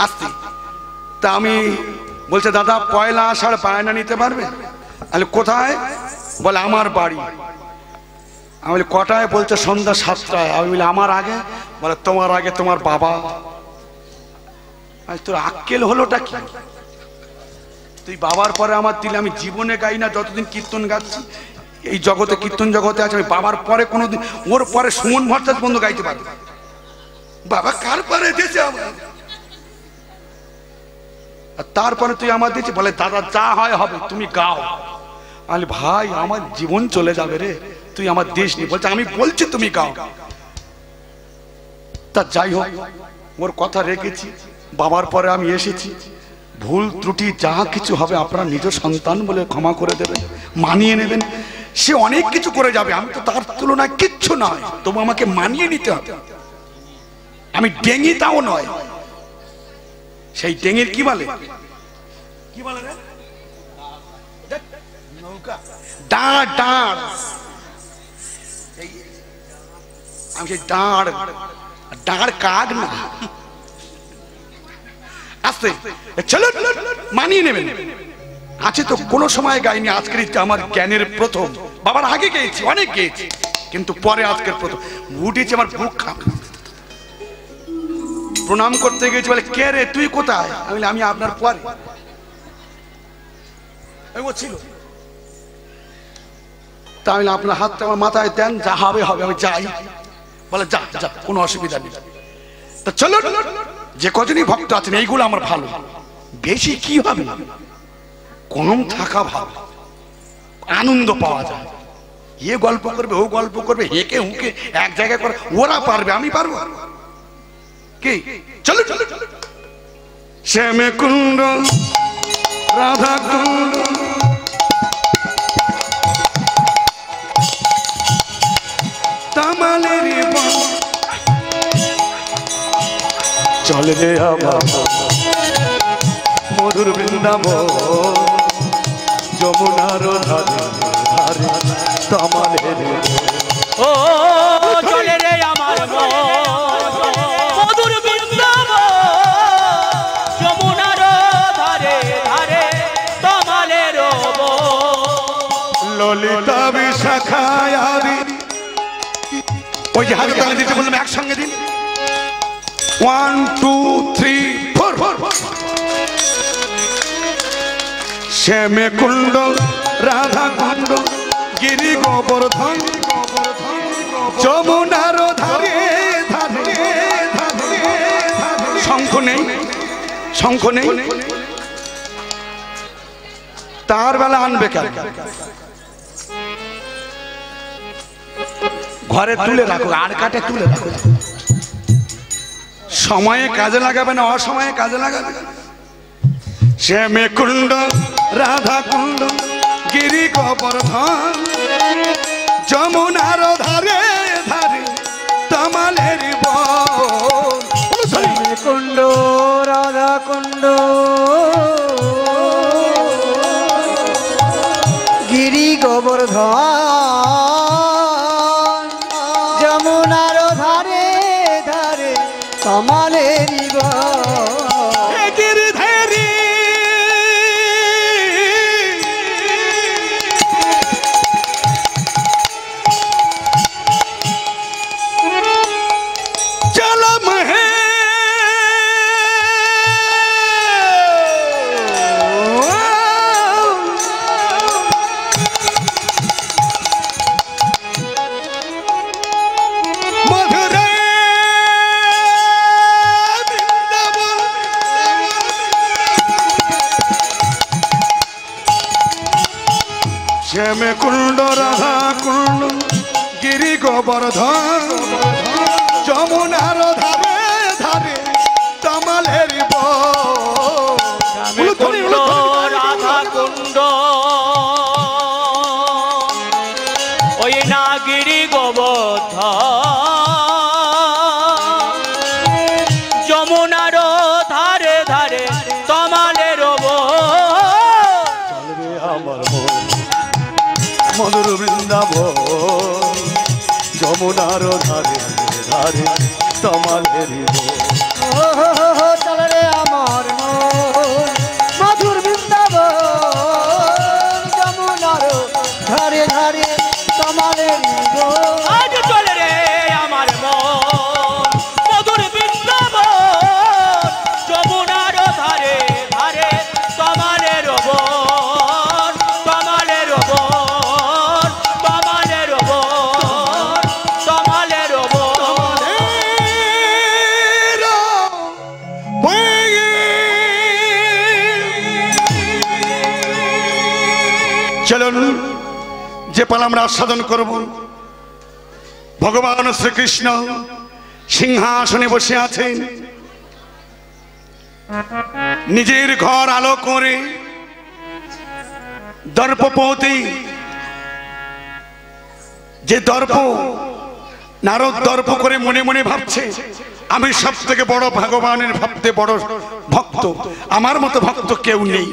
আসতে। তা আমি বলছে দাদা পয়লা আষাঢ় বায়না নিতে পারবে? আমি কোথায়? বলে আমার বাড়ি। আমি বলি কটায়? বলছে সন্ধ্যা 7টায়। আমি বলি আমার আগে? বলে তোমার আগে তোমার বাবা। তোর আক্কেল হলোটা কি? তুই বাবার পরে আমার দিলে, আমি জীবনে গাই না যতদিন কীর্তন গাচ্ছি এই জগতে, কীর্তন জগতে আছে, আমি বাবার পরে কোনোদিন, ওর পরে সুমন ভট্টাচার্য বন্ধু গাইতে পারবে। বাবা কার পরে দিয়েছে আমার? আর তারপরে তুই আমার দিয়েছি? বলে দাদা যা হয় হবে, তুমি গাও। আমি ভাই আমার জীবন চলে যাবে রে, তুই আমার দেশ নি। বলছে আমি বলছি তুমি গাও। তা যাই হোক, ওর কথা রেখেছি, বাবার পরে আমি এসেছি। ভুল ত্রুটি যা কিছু হবে আপনারা নিজ সন্তান বলে ক্ষমা করে দেবেন, মানিয়ে নেবেন। সে অনেক কিছু করে যাবে, আমি তো তার তুলনায় কিচ্ছু নয়, তবু আমাকে মানিয়ে নিতে হবে। আমি ডেঙ্গি তাও নয়। সেই ডেঙ্গির কি বলে? কি বলে রে? দাঁড় দাঁড়। আমি সেই দাঁড় দাঁড় কাক না। আস্তে চলো মানিয়ে নেবেন। আছে তো, কোনো সময় গাইনি, আজকের আমার জ্ঞানের প্রথম। বাবার আগে গেয়েছি, অনেক গেয়েছি, কিন্তু পরে আজকের প্রথম উঠেছি। আমার বুক খাপ। প্রণাম করতে গেছি, বলে কে রে তুই কোথায়? আমি আপনার পরে। ও ছিল। তা আমি আপনার হাতটা আমার মাথায় দেন, যা হবে হবে, আমি যাই। বলে যা যা, কোনো অসুবিধা নেই। তা চলো, যে কজনই ভক্ত আছেন এইগুলো আমার ভালো, বেশি কি হবে, কম থাকা ভালো, আনন্দ পাওয়া যায়। এ গল্প করবে, ও গল্প করবে, হেঁকে হুঁকে এক জায়গায় করে, ওরা পারবে, আমি পারবো কি? চলো চলো। শ্যামে কুণ্ড রাধা কুণ্ড তামালের চলে রে আমার মধুর বৃন্দাবন, যমুনার ধারে ধারে তামালের। ও চলে রে আমার মধুর বৃন্দাবন, যমুনার ধারে ধারে তামালের। ললিতা বিশাখায় আদি। ওই যে হাতে তালে দিতে বললাম, একসঙ্গে দিন। 1 2 3 4। শ্যামে কুণ্ড রাধা কুণ্ড গিরি গোবর্ধন, যমুনার ধারে ধারে ধারে। শঙ্খ নেই, শঙ্খ নেই, তার বেলা আনবে কেন? ঘরে তুলে রাখো, আর কাটে তুলে রাখো। সময়ে কাজে লাগাবে না, অসময়ে কাজে লাগাবে। শ্যামে কুণ্ড রাধা কুণ্ড গিরি গোবর্ধন, যমুনার ধারে ধারে তামালের বন। শ্যামে কুণ্ড রাধা কুণ্ড গিরি গোবর্ধন, যমুনার ধারে ধারে তামালের গিরিধারী চলম হে শ্যামে কুণ্ড রাধা কুণ্ড গিরি গোবর্ধন, যমুনার ধারে ধারে তামালের বন। রাধা কুণ্ড ওই না গিরি গোবর্ধন, যমুনার ধারে ধারে তামালের আমার মধুর বৃন্দাবন, যমুনার ধারে ধারে তামালের বন। চলে রে আমার চলুন যে পালা আমরা আস্বাদন করব। ভগবান শ্রীকৃষ্ণ সিংহাসনে বসে আছেন, নিজের ঘর আলো করে দর্পপতি, যে দর্প নারদ দর্প করে মনে মনে ভাবছে আমি সব থেকে বড় ভগবানের ভাবতে বড় ভক্ত, আমার মতো ভক্ত কেউ নেই,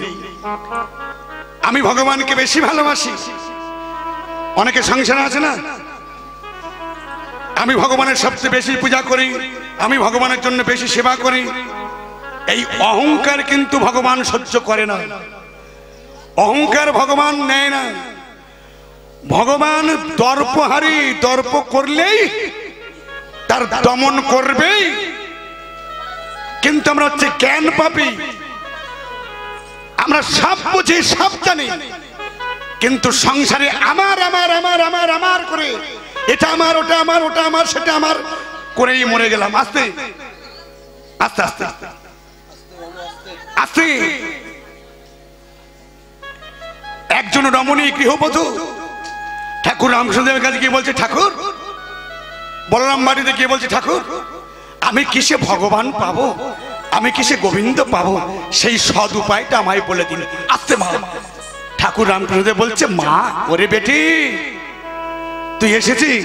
আমি ভগবানকে বেশি ভালোবাসি। অনেকে সংসার আছে না, আমি ভগবানের সবচেয়ে বেশি পূজা করি, আমি ভগবানের জন্য বেশি সেবা করি। এই অহংকার কিন্তু ভগবান সহ্য করে না, অহংকার ভগবান নেয় না। ভগবান দর্পহারী, দর্প করলেই তার দমন করবেই। কিন্তু আমরা হচ্ছে জ্ঞান পাপী, আমরা সব বুঝি সব জানি, কিন্তু সংসারে আমার আমার আমার আমার আমার করে এটা আমার, ওটা আমার, ওটা আমার, সেটা আমার করেই মরে গেলাম। আস্তে আস্তে আস্তে আস্তে একজন রমণী গৃহবধূ ঠাকুর রামকৃষ্ণদেবের কাছে গিয়ে বলছে, ঠাকুর, বলরাম বাড়িতে গিয়ে বলছে, ঠাকুর আমি কিসে ভগবান পাবো, আমি কিসে গোবিন্দ পাবো, সেই সৎ উপায়টা আমায় বলে দিন। আস্তে মা। ঠাকুর রামকৃষ্ণদেব বলছে, মা, ওরে বেটি তুই এসেছিস,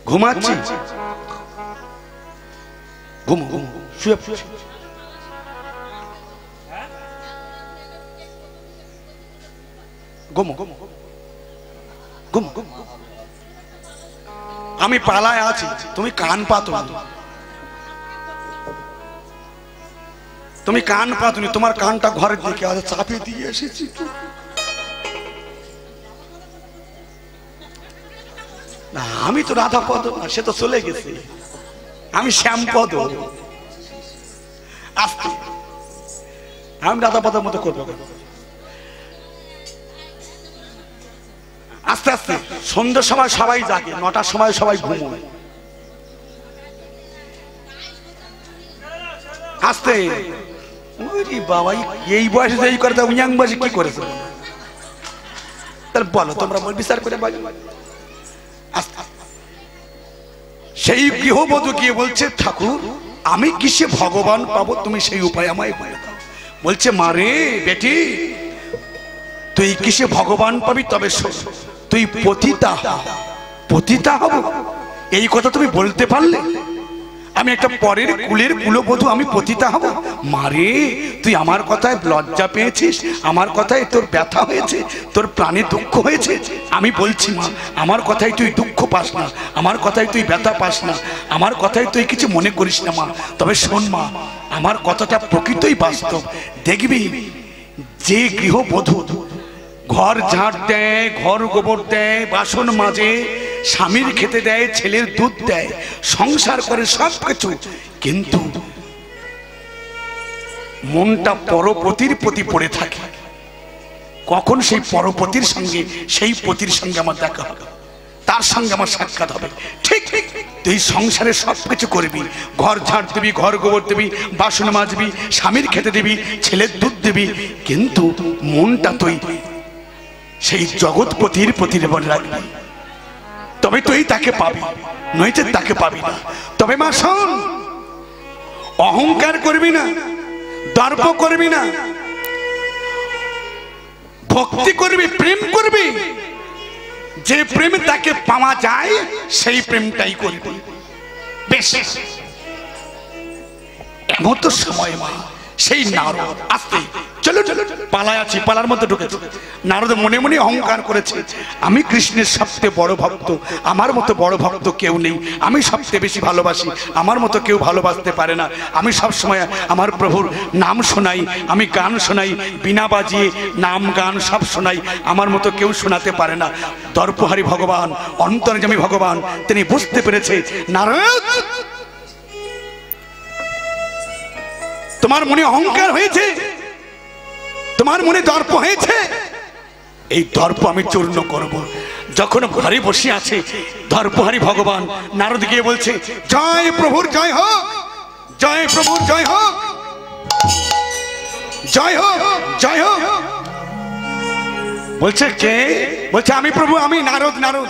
ঘুমাচ্ছি, ঘুমো ঘুমো, শুয়ে ঘুমো ঘুমো ঘুমো ঘুমো, আমি পালায় আছি, তুমি কান পাতো, তুমি কান পাতনি, তোমার কানটা ঘরের দিকে আছে, চাপে দিয়ে এসেছি। না, আমি তো রাধা পদ না, সে তো চলে গেছে, আমি শ্যামপদ। আস্তে, আমি রাধা পদের মতো করবো। আস্তে আস্তে, সন্ধ্যার সময় সবাই জাগে, 9টার সময় সবাই ঘুমোয়। আস্তে, বাবা এই বয়সে এই করে, ইয়াং বয়সে কি করেছে তাহলে বলো, তোমরা বল বিচার করে বলো। সেই গৃহবধূ গিয়ে বলছে, ঠাকুর আমি কিসে ভগবান পাবো, তুমি সেই উপায় আমায় বলে দাও। বলছে, মারে বেটি, তুই কিসে ভগবান পাবি, তবে তুই পতিতা, পতিতা হব, এই কথা তুমি বলতে পারলে? আমি একটা পরের কুলের কুলবধূ, আমি পতিতা হব? মারে, তুই আমার কথায় লজ্জা পেয়েছিস, আমার কথায় তোর ব্যথা হয়েছে, তোর প্রাণে দুঃখ হয়েছে। আমি বলছি মা, আমার কথায় তুই দুঃখ পাস না, আমার কথায় তুই ব্যথা পাস না, আমার কথায় তুই কিছু মনে করিস না মা। তবে শোন মা, আমার কথাটা প্রকৃতই বাস্তব। দেখবি যে গৃহবধূ ঘর ঝাড় দেয়, ঘর গোবর দেয়, বাসন মাজে, স্বামীর খেতে দেয়, ছেলের দুধ দেয়, সংসার করে সব কিছু, কিন্তু মনটা পরপতির প্রতি পড়ে থাকে, কখন সেই পরপতির সঙ্গে, সেই পতির সঙ্গে আমার দেখা হবে, তার সঙ্গে আমার সাক্ষাৎ হবে। ঠিক ঠিক তুই সংসারে সব কিছু করবি, ঘর ঝাড় দিবি, ঘর গোবর দিবি, বাসন মাজবি, স্বামীর খেতে দিবি, ছেলের দুধ দিবি, কিন্তু মনটা তুই সেই জগৎপতির প্রতি রাখবি, তবে তুই তাকে পাবি, নইতে তাকে পাবি না। তবে মা শোন, অহংকার করবি না, দর্প করবি না, ভক্তি করবি, প্রেম করবি, যে প্রেম তাকে পাওয়া যায় সেই প্রেমটাই করবি। বেশ, এমন তো সময় মা, সেই নারদ আসতে, চলো চলো, পালায় আছি, পালার মধ্যে ঢুকেছে। নারদ মনে মনে অহংকার করেছে, আমি কৃষ্ণের সবচেয়ে বড় ভক্ত, আমার মতো বড় ভক্ত কেউ নেই, আমি সবচেয়ে বেশি ভালোবাসি, আমার মতো কেউ ভালোবাসতে পারে না, আমি সব সময় আমার প্রভুর নাম শোনাই, আমি গান শোনাই, বিনা বাজিয়ে নাম গান সব শোনাই, আমার মতো কেউ শোনাতে পারে না। দর্পহারী ভগবান, অন্তর্যামী ভগবান, তিনি বুঝতে পেরেছে, নারদ তোমার মনে অহংকার হয়েছে, তোমার মনে দর্প হয়েছে, এই দর্প আমি চূর্ণ করব। যখন ঘরে বসে আছে দর্পহারী ভগবান, নারদ গিয়ে বলছে, জয় প্রভুর জয় হোক, জয় প্রভুর জয় হোক, জয় হোক, জয় হোক। বলছে কে? বলছে আমি প্রভু, আমি নারদ। নারদ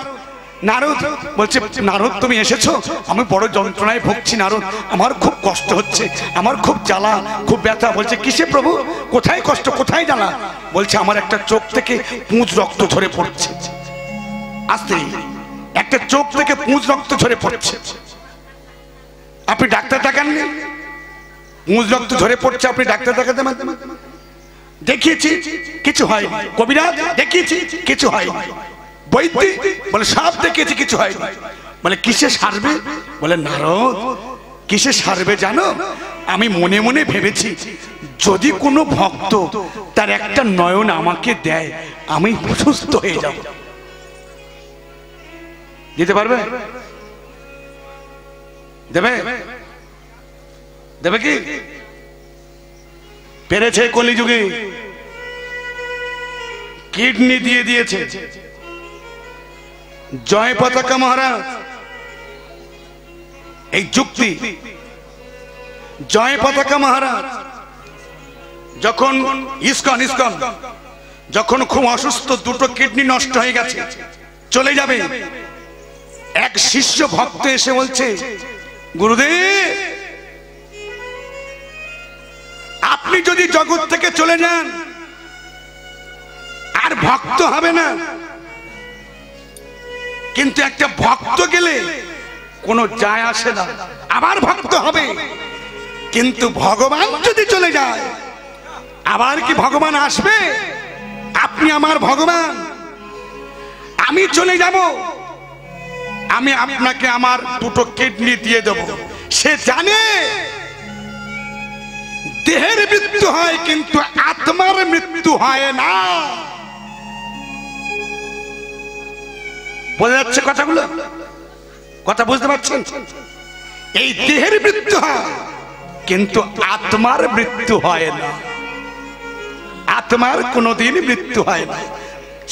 নারদ বলছে নারদ তুমি এসেছো? আমি বড় যন্ত্রণায় ভুগছি নারদ, আমার খুব কষ্ট হচ্ছে, আমার খুব জ্বালা, খুব ব্যথা। বলছে কিসে প্রভু, কোথায় কষ্ট, কোথায় জ্বালা? বলছে আমার একটা চোখ থেকে পুঁজ রক্ত ঝরে পড়ছে। আস্তে, একটা চোখ থেকে পুঁজ রক্ত ঝরে পড়ছে। আপনি ডাক্তার দেখাননি? পুঁজ রক্ত ঝরে পড়ছে, আপনি ডাক্তার দেখাতে পারতেন? দেখিয়েছি, কিছু হয়। কবিরাজ দেখিয়েছি, কিছু হয়। বৈদ্য বলে সব দেখিয়েছি, কিছু হয়। বলে কিসে সারবে? বলে নারদ কিসে সারবে জানো? আমি মনে মনে ভেবেছি যদি কোনো ভক্ত তার একটা নয়ন আমাকে দেয় আমি সুস্থ হয়ে যাব। দিতে পারবে? দেবে? দেবে কি? পেরেছে কলিযুগে, কিডনি দিয়ে দিয়েছে। জয় পতাকা মহারাজ এই যুক্তি, জয় পতাকা মহারাজ যখন ইস্কন যখন খুব অসুস্থ, দুটো কিডনি নষ্ট হয়ে গেছে, চলে যাবে, এক শিষ্য ভক্ত এসে বলছে গুরুদেব আপনি যদি জগৎ থেকে চলে যান আর ভক্ত হবে না, কিন্তু একটা ভক্ত গেলে কোনো যায় আসে না, আবার ভক্ত হবে। কিন্তু ভগবান যদি চলে যায় আবার কি ভগবান আসবে? আপনি আমার ভগবান, আমি চলে যাব, আমি আপনাকে আমার দুটো কিডনি দিয়ে দেব। সে জানে দেহের মৃত্যু হয় কিন্তু আত্মার মৃত্যু হয় না। বোঝা যাচ্ছে কথাগুলো? কথা বুঝতে পারছেন? এই দেহের মৃত্যু হয় কিন্তু আত্মার মৃত্যু হয় না। আত্মার কোনোদিন মৃত্যু হয় না।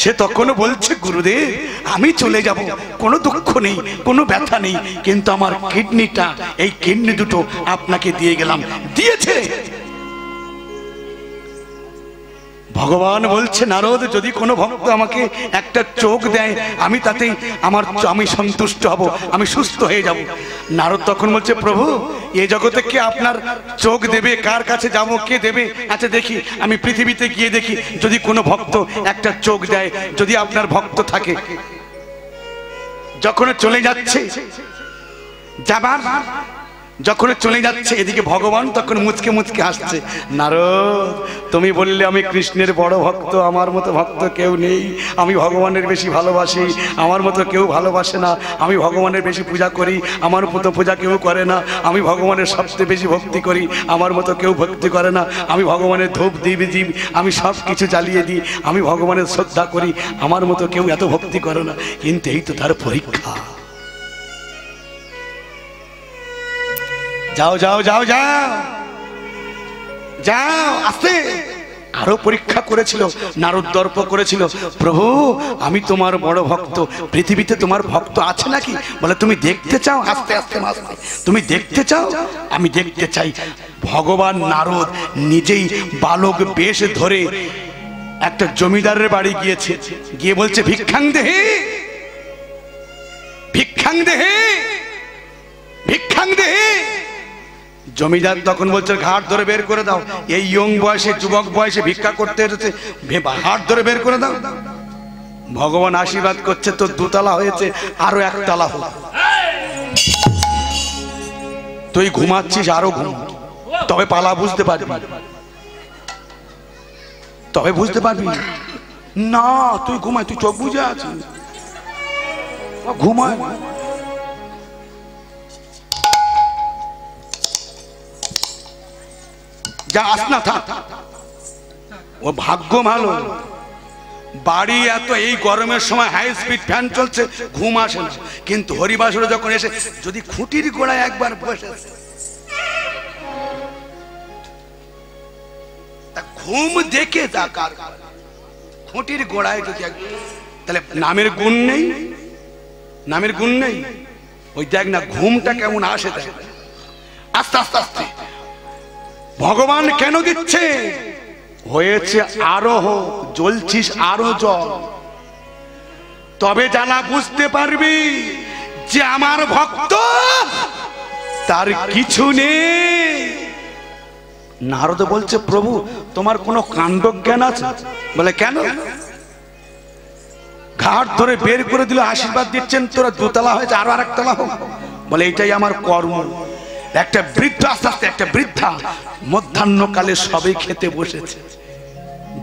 সে তখন বলছে গুরুদেব আমি চলে যাব, কোনো দুঃখ নেই, কোনো ব্যথা নেই, কিন্তু আমার কিডনিটা, এই কিডনি দুটো আপনাকে দিয়ে গেলাম। দিয়েছে। ভগবান বলছে নারদ যদি কোনো ভক্ত আমাকে একটা চোখ দেয় আমি তাতেই আমি সন্তুষ্ট হব, আমি সুস্থ হয়ে যাব। নারদ তখন বলছে প্রভু এই জগতে কে আপনার চোখ দেবে? কার কাছে যাবো, কে দেবে? আচ্ছা দেখি, আমি পৃথিবীতে গিয়ে দেখি যদি কোনো ভক্ত একটা চোখ দেয়, যদি আপনার ভক্ত থাকে। যখন চলে যাচ্ছে, যখন চলে যাচ্ছে এদিকে ভগবান তখন মুচকে মুচকে হাসছে। নারদ তুমি বললে আমি কৃষ্ণের বড় ভক্ত, আমার মতো ভক্ত কেউ নেই, আমি ভগবানের বেশি ভালোবাসি, আমার মতো কেউ ভালোবাসে না, আমি ভগবানের বেশি পূজা করি, আমার মতো পূজা কেউ করে না, আমি ভগবানের সবচেয়ে বেশি ভক্তি করি, আমার মতো কেউ ভক্তি করে না, আমি ভগবানের ধূপ দীপ আমি সব কিছু জ্বালিয়ে দিই, আমি ভগবানের শ্রদ্ধা করি, আমার মতো কেউ এত ভক্তি করে না। কিন্তু এই তো তার পরীক্ষা। যাও যাও যাও যাও যাও, আস্তে। আরো পরীক্ষা করেছিল, নারদ দর্প করেছিল, প্রভু আমি তোমার বড় ভক্ত, পৃথিবীতে তোমার ভক্ত আছে নাকি? বলে তুমি দেখতে চাও? আস্তে আস্তে আস্তে, তুমি দেখতে চাও? আমি দেখতে চাই। ভগবান নারদ নিজেই বালক বেশ ধরে একটা জমিদারের বাড়ি গিয়েছে, গিয়ে বলছে ভিক্ষাং দেহে, ভিক্ষাং দেহে, ভিক্ষাং দেহে। জমিদার তখন বলছে ঘাট ধরে বের করে দাও, এই ইয়ং বয়সে, যুবক বয়সে ভিক্ষা করতে এসেছে, হাট ধরে বের করে দাও। ভগবান আশীর্বাদ করছে, তো দুতলা হয়েছে, আরো একতলা হোক। তুই ঘুমাচ্ছিস, আরো ঘুম, তবে পালা বুঝতে পারবি, তবে বুঝতে পারবি না। তুই ঘুমায়, তুই চোখ বুঝে আছিস, ঘুমায়। যা আস না, থাক। ও ভাগ্য ভালো, বাড়ি এত এই গরমের সময় হাই স্পিড ফ্যান চলছে, ঘুম আসে না। কিন্তু হরিবাসরে যখন এসে যদি খুঁটির গোড়ায় একবার বসে, ঘুম দেখে যা, কার খুঁটির গোড়ায় যদি, তাহলে নামের গুণ নেই, নামের গুণ নেই। ওই দেখ না ঘুমটা কেমন আসে, দেখ আস্তে আস্তে আস্তে। ভগবান কেন দিচ্ছে? হয়েছে আরো হোক, জ্বলছিস আরো জল, তবে জানা বুঝতে পারবি যে আমার ভক্ত তার কিছু নেই। নারদ বলছে প্রভু তোমার কোনো কাণ্ডজ্ঞান আছে? বলে কেন? ঘাট ধরে বের করে দিল, আশীর্বাদ দিচ্ছেন তোরা দোতলা হয়েছে আরো আরেকতলা হোক। বলে এটাই আমার কর্ম। একটা বৃদ্ধ আস্তে আস্তে একটা বৃদ্ধা মধ্যাহ্নকালে সবে খেতে বসেছে,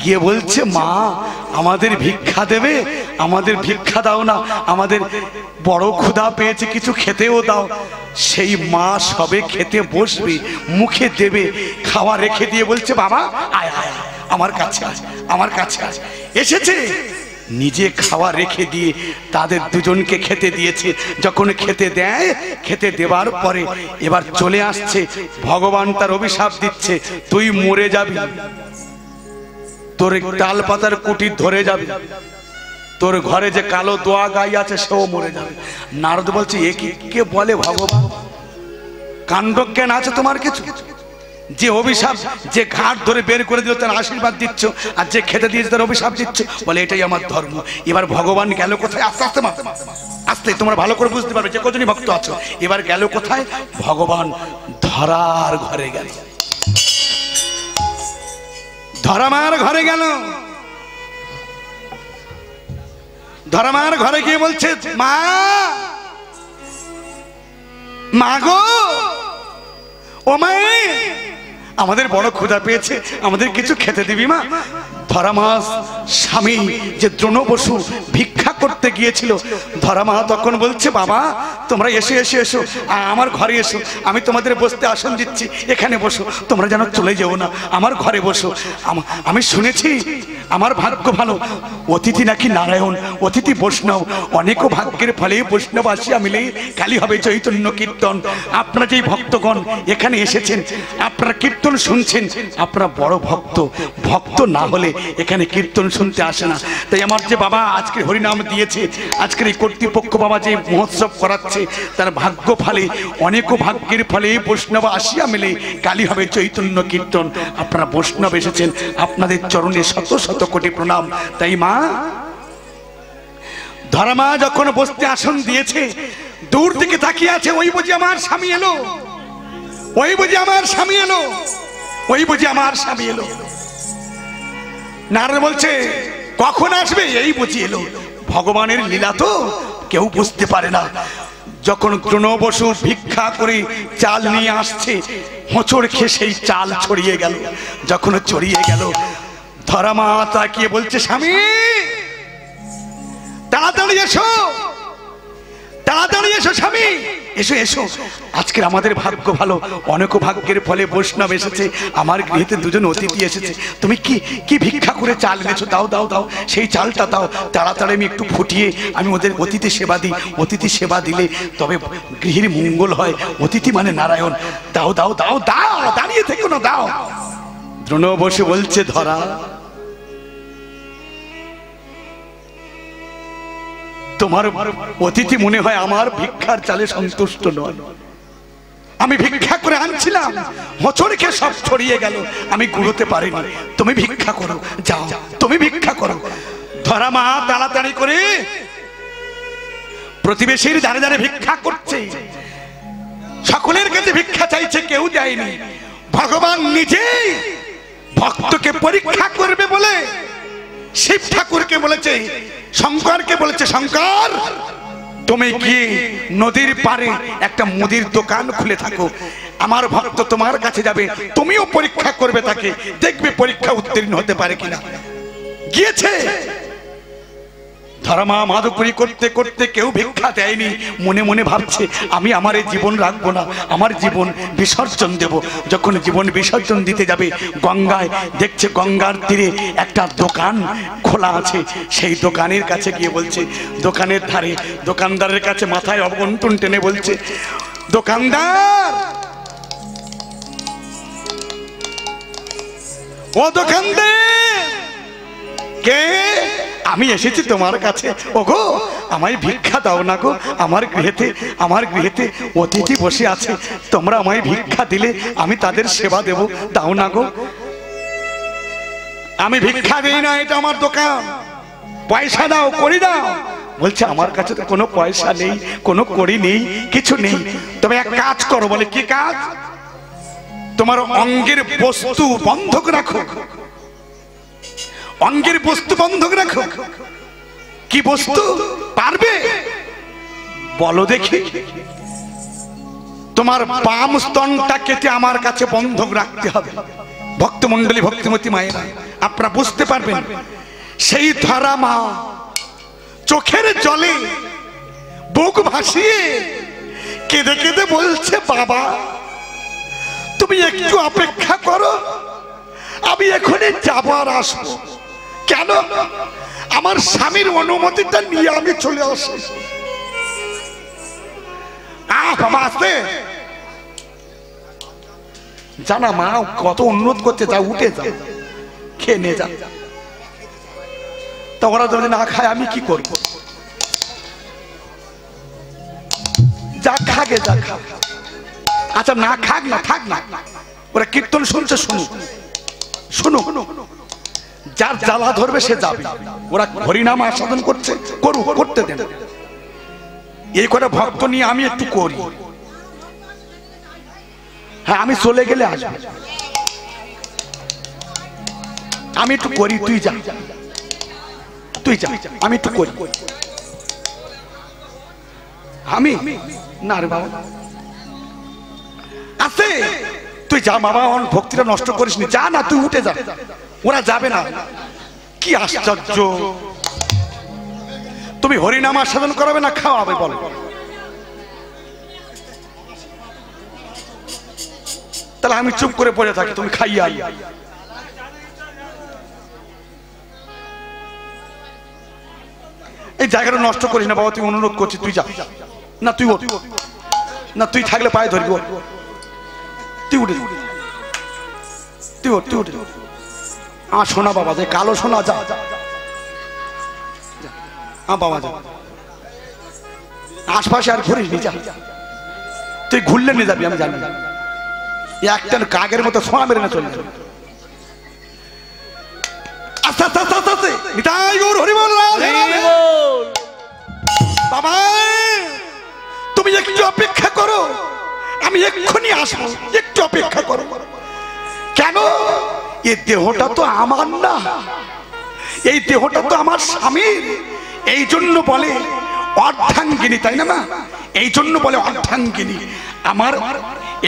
গিয়ে বলছে মা আমাদের ভিক্ষা দেবে, আমাদের ভিক্ষা দাও না, আমাদের বড় ক্ষুধা পেয়েছে, কিছু খেতেও দাও। সেই মা সবে খেতে বসবে, মুখে দেবে, খাওয়া রেখে দিয়ে বলছে বাবা আয় আয় আমার কাছে আয়, আমার কাছে আয়। এসেছে, নিজে খাওয়া রেখে দিয়ে তাদের দুজনকে খেতে দিয়েছে। যখন খেতে দেয়, খেতে দেওয়ার পরে এবার চলে আসছে, ভগবান তার অভিশাপ দিচ্ছে তুই মরে যাবি, তোর তাল পাতার কুটির ধরে যাবে, তোর ঘরে যে কালো দোয়া গাই আছে সেও মরে যাবে। নারদ বলছে এ কি কে বলে ভগবান, কাণ্ডজ্ঞান আছে তোমার কিছু? যে অভিশাপ, যে ঘাট ধরে বের করে দিল তার আশীর্বাদ দিচ্ছ, আর যে খেতে দিয়েছে তার অভিশাপ দিচ্ছ। বলে এটাই আমার ধর্ম। এবার ভগবান গেল কোথায়? আস্তে আস্তে আস্তে তোমরা ভালো করে বুঝতে পারবে যে কজনই ভক্ত আছো। এবার গেল কোথায়? ভগবান ধরার ঘরে গেল, ধরামার ঘরে গেল। ধরামার ঘরে গিয়ে বলছে মা, মা গো, ও মা আমাদের বড় ক্ষুধা পেয়েছে, আমাদের কিছু খেতে দিবি মা? ধরামা স্বামী যে দ্রোণ বসু ভিক্ষা করতে গিয়েছিল, ধরামা তখন বলছে বাবা তোমরা এসে এসে এসো, আমার ঘরে এসো, আমি তোমাদের বসতে আসন দিচ্ছি, এখানে বসো, তোমরা যেন চলে যেও না, আমার ঘরে বসো। আমি শুনেছি আমার ভাগ্য ভালো, অতিথি নাকি নারায়ণ, অতিথি বৈষ্ণব, অনেক ভাগ্যের ফলে বৈষ্ণব আসিয়া মিলে কালী হবে চৈতন্য কীর্তন। আপনারা যেই ভক্তগণ এখানে এসেছেন, আপনারা কীর্তন শুনছেন, আপনারা বড় ভক্ত, ভক্ত না হলে এখানে কীর্তন শুনতে আসে না। তাই আমার যে বাবা আজকে হরিনাম দিয়েছে, আজকের এই কর্তৃপক্ষ বাবা যে মহোৎসব করাচ্ছে, তার ভাগ্য ফলে, অনেক ভাগ্যের ফলে বৈষ্ণব আসিয়া মিলে কালী হবে চৈতন্য কীর্তন। আপনারা বৈষ্ণব এসেছেন, আপনাদের চরণে শত শত কোটি প্রণাম। তাই মা, ধর্মা যখন বসতে আসন দিয়েছে, দূর থেকে তাকিয়ে আছে, ওই বুঝি আমার স্বামী এলো, ওই বুঝি আমার স্বামী এলো, ওই বুঝি আমার স্বামী এলো। নারদ বলছে কখন আসবে? এই বুঝি এলো। ভগবানের লীলা তো কেউ বুঝতে পারে না। যখন দ্রোণ বসু ভিক্ষা করে চাল নিয়ে আসছে, হোঁচড় খেয়ে সেই চাল ছড়িয়ে গেল। যখন ছড়িয়ে গেল, ধরামা তাকিয়ে বলছে স্বামী তাড়াতাড়ি এসো, তাড়াতাড়ি এসো স্বামী, এসো এসো। আজকের আমাদের ভাগ্য ভালো, অনেক ভাগ্যের ফলে বৈষ্ণব এসেছে, আমার গৃহেতে দুজন অতিথি এসেছে। তুমি কি কি ভিক্ষা করে চাল এনেছো? দাও দাও দাও, সেই চালটা দাও, তাড়াতাড়ি আমি একটু ফুটিয়ে আমি ওদের অতিথি সেবা দিই। অতিথি সেবা দিলে তবে গৃহের মঙ্গল হয়, অতিথি মানে নারায়ণ। দাও দাও দাও দাও, দাঁড়িয়ে থেকো না, দাও। দ্রোণ বসে বলছে ধরা, তোমার অতিথি মনে হয় আমার ভিক্ষার চালে সন্তুষ্ট নয়। আমি ভিক্ষা করে আনছিলাম, হোঁচড় খেয়ে সব ছড়িয়ে গেল, আমি গুলোতে পারিনি। তুমি ভিক্ষা করো, যাও তুমি ভিক্ষা করো। ধরা মা তাড়াতাড়ি করে প্রতিবেশীর ধারে ধারে ভিক্ষা করছে, সকলের কাছে ভিক্ষা চাইছে, কেউ দেয়নি। ভগবান নিজেই ভক্তকে পরীক্ষা করবে বলে শিব ঠাকুরকে বলেছে, শঙ্করকে বলেছে, শঙ্কর তুমি কি নদীর পারে একটা মুদির দোকান খুলে থাকো, আমার ভক্ত তোমার কাছে যাবে, তুমিও পরীক্ষা করবে তাকে, দেখবে পরীক্ষা উত্তীর্ণ হতে পারে কিনা। গিয়েছে। ধর্মা মাধুপুরি করতে করতে কেউ ভিক্ষা দেয়নি, মনে মনে ভাবছে আমি আমার এই জীবন রাখবো না, আমার জীবন বিসর্জন দেব। যখন জীবন বিসর্জন দিতে যাবে গঙ্গায়, দেখছে গঙ্গার তীরে একটা দোকান খোলা আছে। সেই দোকানের কাছে গিয়ে বলছে, দোকানের ধারে দোকানদারের কাছে মাথায় অবগুণ্ঠন টেনে বলছে, দোকানদার, ও দোকানদার, কে? আমি এসেছি তোমার কাছে, ওগো আমায় ভিক্ষা দাও না গো, আমার গৃহেতে অতিথি বসে আছে, তোমরা আমায় ভিক্ষা দিলে আমি তাদের সেবা দেব, দাও না গো। আমি ভিক্ষা দিই না, এটা আমার দোকান, পয়সা দাও, করি দাও। বলছে আমার কাছে তো কোনো পয়সা নেই, কোনো করি নেই, কিছু নেই। তবে এক কাজ করো। বলে কি কাজ? তোমার অঙ্গের বস্তু বন্ধক রাখো, অঙ্গের বস্তু বন্ধক রাখো। কি বস্তু? পারবে? বলো দেখি। তোমার বাম স্তনটা কেটে আমার কাছে বন্ধক রাখতে হবে। ভক্তমণ্ডলী, ভক্তিমতী মায়েরা, আপনারা বুঝতে পারবেন। সেই ধরা মা চোখের জলে বুক ভাসিয়ে কেঁদে কেঁদে বলছে, বাবা তুমি একটু অপেক্ষা করো, আমি এখনই যাবো আর আসবো। কেন? আমার স্বামীর অনুমতিটা নিয়ে আমি চলে আসি। বাবা আসতে জানা মা কত অনুরোধ করছে, যা উঠে যা, খেয়ে নিয়ে যা। তা ওরা যদি না খায় আমি কি করবো? যা খাগে, যা খা। আচ্ছা না খাক না, থাক না, ওরা কীর্তন শুনছে, শুনো শুনো। যার জ্বালা ধরবে সে যাবে। ওরা হরিনাম আস্বাদন করছে, করুক, করতে দেন। এই করে ভক্ত নিয়ে আমি একটু করি। হ্যাঁ আমি চলে গেলে আসবে, আমি একটু করি, তুই যা, তুই যা, আমি একটু করি। আমি না রে বাবা, আছে তুই যা বাবা, আমার ভক্তিটা নষ্ট করিস নি, যা না, তুই উঠে যা। ওরা যাবে না। কি আশ্চর্য! তুমি হরিনাম আস্বাদন করাবে না খাওয়াবে? বলো। তাহলে আমি চুপ করে পড়ে থাকি, তুমি খাইয়া। এই জায়গাটা নষ্ট করিস না বাবা, তুই অনুরোধ করছিস, তুই যা না, তুই ওঠ না, তুই থাকলে পায়ে ধরবি, তুই উঠে, তুই ওঠ, তুই উঠে। আমার সোনা বাবা, যে কালো সোনা, যা বাবা যা, আশপাশে আর ঘুরিস নি, যা। তুই ঘুরলে নিয়ে যাবি, আমি জানি। একটা কাগের মতো সোনা মেরে না চলে যাবে। আস্তে আস্তে আস্তে আস্তে আস্তে। নিতাই গৌর হরি বল। বাবা তুমি একটু অপেক্ষা করো, আমি এক্ষুনি আসবো, একটু অপেক্ষা করো। কেন? এই দেহটা তো আমার না, এই দেহটা তো আমার স্বামীর। এই জন্য বলে অর্ধাঙ্গিনী, তাই না মা? এই জন্য বলে অর্ধাঙ্গিনী। আমার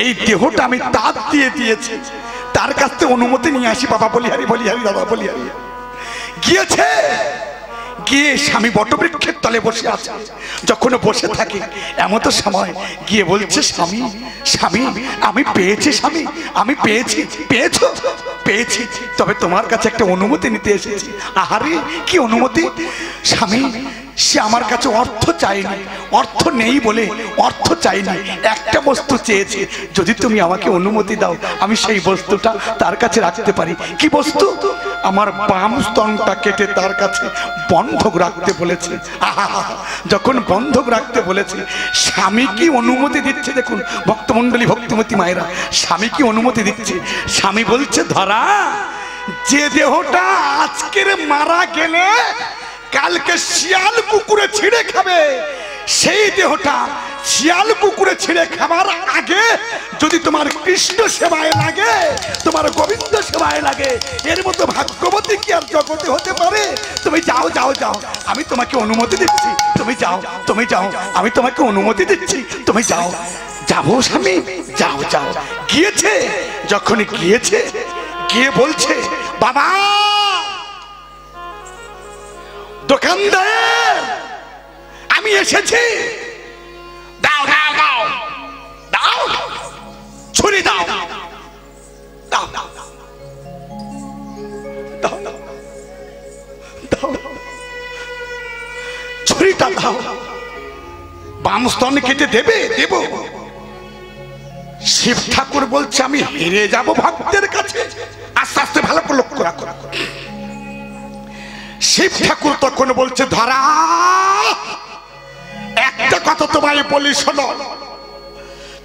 এই দেহটা আমি তার দিয়ে দিয়েছি, তার কাছ থেকে অনুমতি নিয়ে আসি। বাবা বলি হারি, বলি হারি, বাবা বলি হারি। গিয়েছে, গিয়ে স্বামী বটবৃক্ষের তলে বসে আছে। যখন বসে থাকে এমন তো সময় গিয়ে বলছে, স্বামী স্বামী আমি পেয়েছি, স্বামী আমি পেয়েছি। পেয়েছো? পেয়েছি, তবে তোমার কাছে একটা অনুমতি নিতে এসেছি। আহারে কি অনুমতি? স্বামী সে আমার কাছে অর্থ চায়নি, অর্থ নেই বলে অর্থ চাইনি, একটা বস্তু চেয়েছে। যদি তুমি আমাকে অনুমতি দাও আমি সেই বস্তুটা তার কাছে রাখতে পারি। কি বস্তু? আমার বাম স্তনটা কেটে তার কাছে বন্ধক রাখতে বলেছে। যখন বন্ধক রাখতে বলেছে, স্বামী কি অনুমতি দিচ্ছে দেখুন ভক্তমণ্ডলী, ভক্তিমতী মায়েরা, স্বামী কি অনুমতি দিচ্ছে। স্বামী বলছে, ধরা যে দেহটা আজকের মারা গেলে কালকে শিয়াল কুকুরে ছিঁড়ে খাবে, সেই দেহটা শিয়াল কুকুরে ছিঁড়ে খাবার আগে যদি তোমার কৃষ্ণ সেবায় লাগে, তোমার গোবিন্দ সেবায় লাগে, এর মতো ভাগ্যবতী কি আর জগতে হতে পারে? তুমি যাও যাও যাও, আমি তোমাকে অনুমতি দিচ্ছি, তুমি যাও, তুমি যাও, আমি তোমাকে অনুমতি দিচ্ছি, তুমি যাও। যাবো স্বামী, যাও যাও। গিয়েছে, যখন গিয়েছে গিয়ে বলছে, বাবা দোকানদার আমি এসেছি, দাও দাও দাও দাও, ছুরি দাও দাও দাও দাও দাও, ছুরিটা দাও। বাম স্তন কেটে দেবে? দেব। শিব ঠাকুর বলছে, আমি হেরে যাব ভক্তের কাছে। আস্তে আস্তে ভালো করে লক্ষ্য রাখো। শিব ঠাকুর তখন বলছে, ধরা একটা কথা তোমায় বলি শোনো,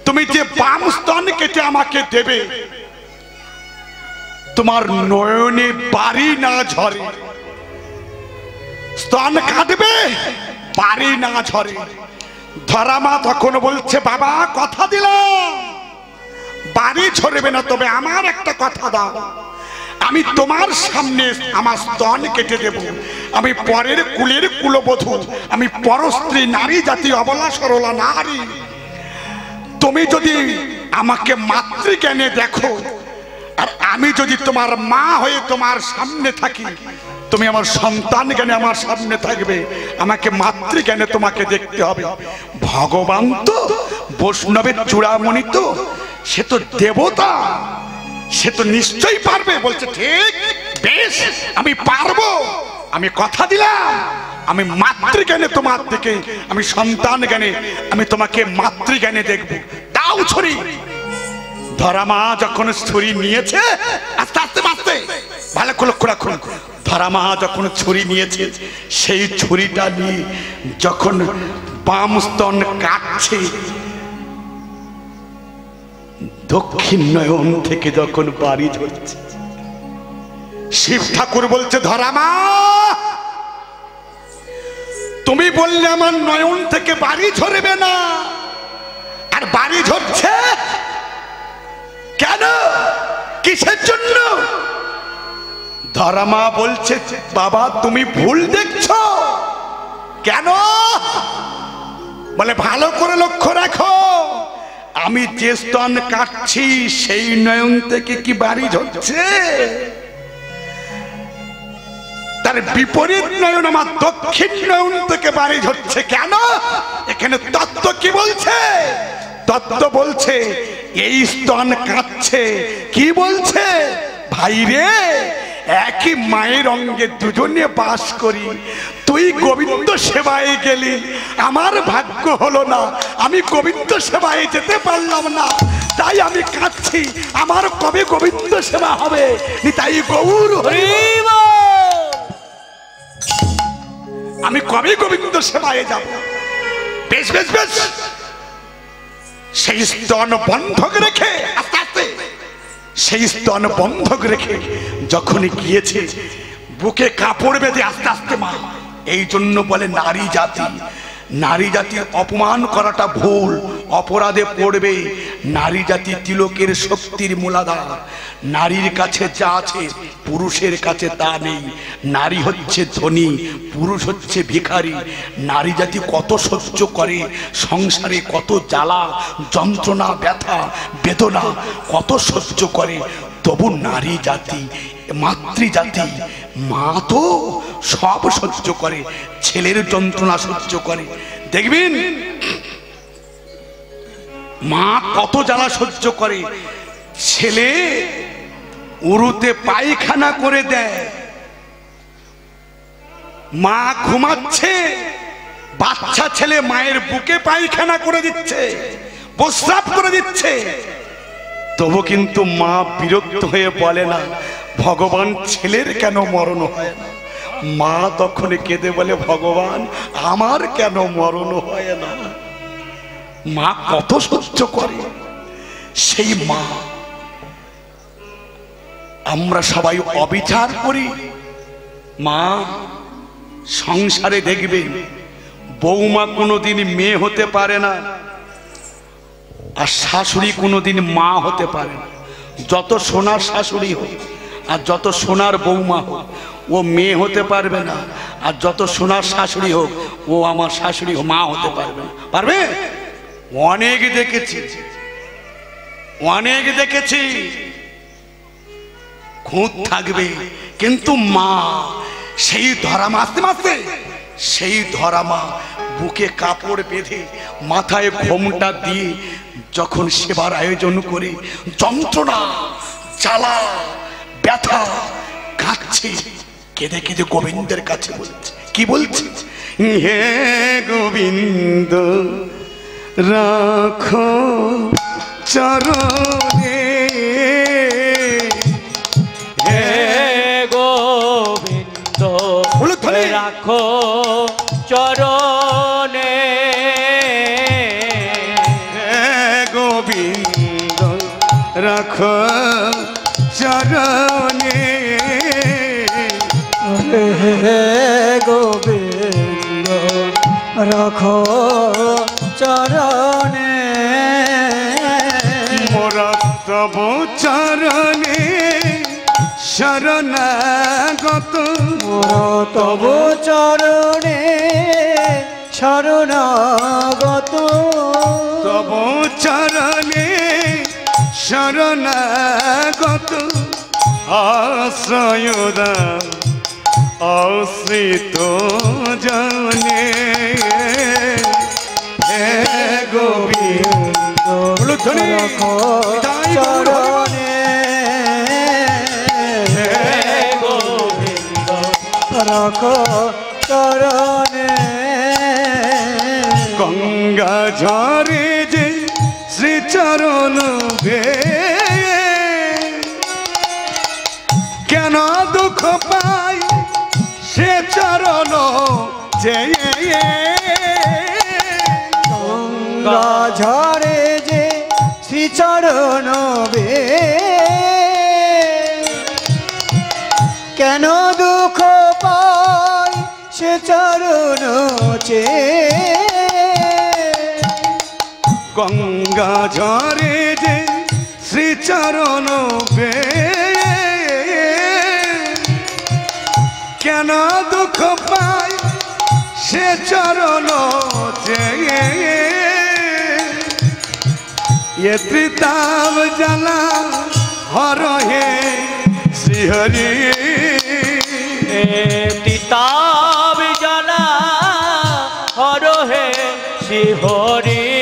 তুমি যে বাম স্তন কেটে আমাকে দেবে, তোমার নয়নে বাড়ি না ঝরে, স্তন কাটবে বাড়ি না ঝরে। ধরা মা তখন বলছে, বাবা কথা দিলাম বাড়ি ঝরবে না, তবে আমার একটা কথা দাও, আমি তোমার সামনে আমার স্তন কেটে দেব। আমি পরের কুলের কুলবধূ, আমি পরস্ত্রী, নারী জাতি, অবলা সরলা নারী। তুমি যদি আমাকে মাতৃজ্ঞানে দেখো, আর আমি যদি তোমার মা হয়ে তোমার সামনে থাকি, তুমি আমার সন্তান জ্ঞানে আমার সামনে থাকবে, আমাকে মাতৃজ্ঞানে তোমাকে দেখতে হবে। ভগবান তো বৈষ্ণবের চূড়ামণি, তো সে তো দেবতা, সে তো নিশ্চয়ই পারবে। বলছে ঠিক বেশ, আমি পারবো, আমি কথা দিলাম, আমি মাতৃজ্ঞানে তোমার দিকে, আমি সন্তান জ্ঞানে আমি তোমাকে মাতৃজ্ঞানে দেখব। দাও ছুরি। ধরা মা যখন ছুরি নিয়েছে, আস্তে আস্তে আস্তে ভালো করে লক্ষ্য রাখুন, ধরা মা যখন ছুরি নিয়েছে, সেই ছুরিটা নিয়ে যখন বাম স্তন কাটছে, দক্ষিণ নয়ন থেকে যখন বাড়ি ঝরছে, শিব ঠাকুর বলছে, ধরা মা তুমি বললে আমার নয়ন থেকে বাড়ি ঝরবে না, আর বাড়ি ঝরছে কেন, কিসের জন্য? ধরা মা বলছে, বাবা তুমি ভুল দেখছো। কেন? বলে ভালো করে লক্ষ্য রাখো, আমি যে স্তন কাটছি সেই নয়ন থেকে কি বাড়ি ঝরছে? তার বিপরীত নয়ন, আমার দক্ষিণ নয়ন থেকে বাড়ি ঝরছে। কেন? এখানে তত্ত্ব কি বলছে? তত্ত্ব বলছে এই স্তন কাটছে, কি বলছে? ভাই রে, একই মায়ের অঙ্গে দুজনে বাস করি, তুই গোবিন্দ সেবায় গেলি, আমার ভাগ্য হলো না, আমি গোবিন্দ সেবায় যেতে পারলাম না, তাই আমি কাঁদছি, আমার কবে গোবিন্দ সেবা হবে? তাই গৌর আমি কবে গোবিন্দ সেবায় যাব? বেশ বেশ বেশ, সেই স্তন বন্ধক রেখে আস্তে আস্তে সেই স্তন বন্ধক রেখে যখন গিয়েছে, বুকে কাপড় বেঁধে আস্তে আস্তে মা। এই জন্য বলে নারী জাতি, নারী জাতির অপমান করাটা ভুল, অপরাধে পড়বে। নারী জাতি তিলকের শক্তির মূলাধার। নারীর কাছে যা আছে পুরুষের কাছে তা নেই। নারী হচ্ছে ধনী, পুরুষ হচ্ছে ভিখারি। নারী জাতি কত সহ্য করে, সংসারে কত জ্বালা যন্ত্রণা ব্যথা বেদনা কত সহ্য করে, তবু নারী জাতি মাতৃজাতি, মা তো সব সহ্য করে, ছেলের যন্ত্রণা সহ্য করে। দেখবেন মা কত জ্বালা সহ্য করে, ছেলে উরুতে পায়খানা করে দেয়, মা ঘুমাচ্ছে, বাচ্চা ছেলে মায়ের বুকে পায়খানা করে দিচ্ছে, প্রস্রাব করে দিচ্ছে, তবু কিন্তু মা বিরক্ত হয়ে বলে না, ভগবান ছেলের কেন মরণ হয় না? মা তখন কেঁদে বলে, ভগবান আমার কেন মরণ হয় না? মা কত সহ্য করে। সেই মা আমরা সবাই অবিচার করি। মা সংসারে দেখবেন বৌমা কোনোদিন মেয়ে হতে পারে না, আর শাশুড়ি কোনোদিন মা হতে পারে না। যত সোনার শাশুড়ি হোক আর যত সোনার বৌমা হোক, ও মেয়ে হতে পারবে না, আর যত সোনার শাশুড়ি হোক ও আমার শাশুড়ি মা হতে পারবে না। পারবে? অনেক দেখেছি, অনেক দেখেছি। খুঁত থাকবে, কিন্তু মা সেই ধরা মাসতে মাসতে, সেই ধরা মা বুকে কাপড় বেঁধে মাথায় ঘোমটা দিয়ে যখন সেবার আয়োজন করে, যন্ত্রণা জ্বালা ব্যথা কাঁদছে, কেঁদে কেঁদে গোবিন্দের কাছে বলছে, কি বলছে? হে গোবিন্দ রাখো চরণে, হে গোবিন্দ রাখো চরণে, হে গোবিন্দ রাখো চরণে হে গোবিন্দ রাখো চরণে মোরা তব চরণে শরণাগত তব চরণে শরণাগত তব চরণে শরণাগত আশ্রয়দা আশ্রিত জনে হে গোবিন্দ রাখো চরণে রাখো চরণে গঙ্গা ঝরে যে শ্রীচরণ ভে কেন দুঃখ পাই সে চরণ যে গঙ্গা ঝরে যে শ্রীচরণ বে কেন দুঃখ পাই সে চরণ চে গঙ্গা ঝরে যে শ্রীচরণ বে কেন দুঃখ পাই সে চরণ যে ये त्रिताव जला हर हे श्रीहरि তিতাব জ্বালা হর হে শ্রী হরি